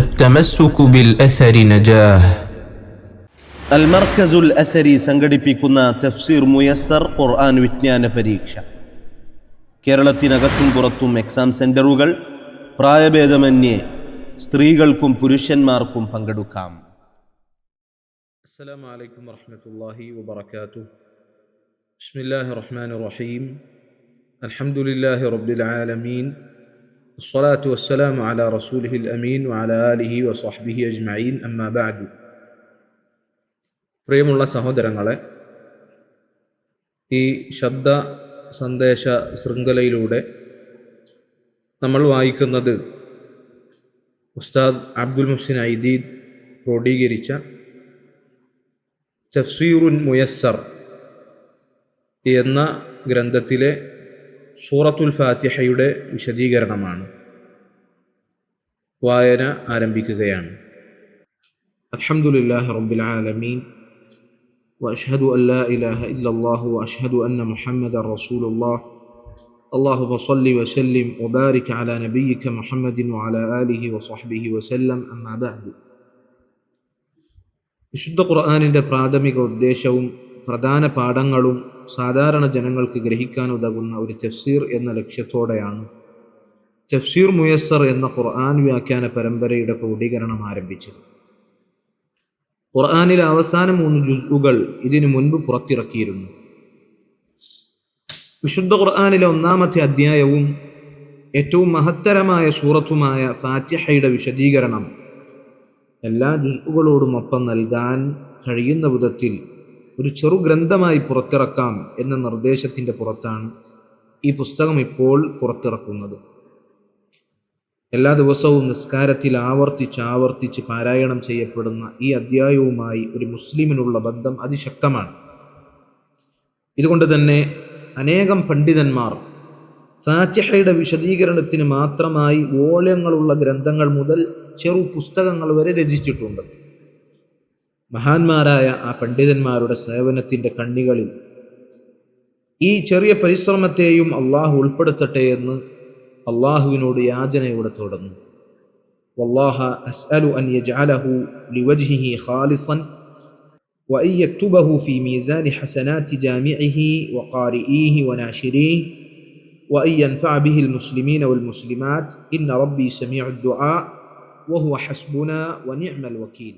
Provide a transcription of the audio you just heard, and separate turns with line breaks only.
التمسك بالأثر نجاه.
المركز الأثري സംഘടിപ്പിക്കുന്ന തഫ്സീർ മുയസ്സർ ഖുർആൻ വിജ്ഞാന പരീക്ഷ. കേരളത്തിനകത്തും പുറത്തും എക്സാം സെന്ററുകൾ പ്രായഭേദമന്യേ സ്ത്രീകൾക്കും പുരുഷന്മാർക്കും പങ്കെടുക്കാം.
അസ്സലാമു അലൈക്കും വറഹ്മത്തുള്ളാഹി വബറകാതുഹു. ബിസ്മില്ലാഹിർ റഹ്മാനിർ റഹീം. അൽഹംദുലില്ലാഹി റബ്ബിൽ ആലമീൻ. അസ്സലാത്തു വസ്സലാമു അലാ റസൂലിഹിൽ അമീൻ വഅലാ ആലിഹി വസ്വഹ്ബിഹി അജ്മഈൻ. അമ്മാ ബഅദു. പ്രിയമുള്ള സഹോദരങ്ങളെ, ഈ ശബ്ദ സന്ദേശ ശൃംഖലയിലൂടെ നമ്മൾ വായിക്കുന്നത് ഉസ്താദ് അബ്ദുൽ മുഹ്സിൻ ഐദീദ് ക്രോഡീകരിച്ച തഫ്സീറുൻ മുയസ്സർ എന്ന ഗ്രന്ഥത്തിലെ സൂറത്തുൽ ഫാത്തിഹയുടെ വിശദീകരണമാണ്. വായന ആരംഭിക്കുകയാണ്. അൽഹംദുലില്ലാഹി റബ്ബിൽ ആലമീൻ വഅശ്ഹദു അൻ ലാ ഇലാഹ ഇല്ലല്ലാഹു വഅശ്ഹദു അന്ന മുഹമ്മദൻ റസൂലുള്ളാഹ്. അല്ലാഹുമ്മ സ്വല്ലി വസല്ലിം വബാരിക് അലാ നബിയ്യിക മുഹമ്മദിൻ വഅലാ ആലിഹി വസ്വഹ്ബിഹി വസല്ലം. അമ്മാ ബഅദു. വിശുദ്ധ ഖുർആനിൻ്റെ പ്രാഥമിക ഉദ്ദേശവും പ്രധാന പാഠങ്ങളും സാധാരണ ജനങ്ങൾക്ക് ഗ്രഹിക്കാൻ ഉതകുന്ന ഒരു തഫ്സീർ എന്ന ലക്ഷ്യത്തോടെയാണ് തഫ്സീർ മുയസ്സർ എന്ന ഖുർആൻ വ്യാഖ്യാന പരമ്പരയുടെ ക്രോഡീകരണം ആരംഭിച്ചത്. ഖുർആനിലെ അവസാന 3 ജുസ്ഉകൾ ഇതിനു മുൻപ് പുറത്തിറക്കിയിരുന്നു. വിശുദ്ധ ഖുർആനിലെ 1-ാമത്തെ അധ്യായവും ഏറ്റവും മഹത്തരമായ സൂറത്തുമായ ഫാത്തിഹയുടെ വിശദീകരണം എല്ലാ ജുസ്ഉകളോടും ഒപ്പം നൽകാൻ കഴിയുന്ന വിധത്തിൽ ഒരു ചെറു ഗ്രന്ഥമായി പുറത്തിറക്കാം എന്ന നിർദ്ദേശത്തിൻ്റെ പുറത്താണ് ഈ പുസ്തകം ഇപ്പോൾ പുറത്തിറക്കുന്നത്. എല്ലാ ദിവസവും നിസ്കാരത്തിൽ ആവർത്തിച്ച് പാരായണം ചെയ്യപ്പെടുന്ന ഈ അധ്യായവുമായി ഒരു മുസ്ലിമിനുള്ള ബന്ധം അതിശക്തമാണ്. ഇതുകൊണ്ട് തന്നെ അനേകം പണ്ഡിതന്മാർ ഫാത്തിഹയുടെ വിശദീകരണത്തിന് മാത്രമായി വോള്യങ്ങളുള്ള ഗ്രന്ഥങ്ങൾ മുതൽ ചെറു പുസ്തകങ്ങൾ വരെ രചിച്ചിട്ടുണ്ട്. മഹാന്മാരായ ആ പണ്ഡിതന്മാരുടെ സേവനത്തിൻ്റെ കണ്ണികളിൽ ഈ ചെറിയ പരിശ്രമത്തെയും അള്ളാഹു ഉൾപ്പെടുത്തട്ടെ എന്ന് അള്ളാഹുവിനോട് യാചനയോടെ തുടർന്നു. വല്ലാഹ അസ്അലു അൻ യജ്അലഹു ലിവജ്ഹിഹി ഖാലിസൻ വഅൻ യക്തുബഹു ഫീ മീസാനി ഹസനാതി ജാമിഇഹി വഖാരിഇഹി വനാശിരിഹി വഅൻ യൻഫഅ ബിഹിൽ മുസ്ലിമീന വൽ മുസ്ലിമാത്. ഇന്ന റബ്ബി സമീഉദ് ദുആ വഹുവ ഹസ്ബുനാ വനിഅമൽ വകീൽ.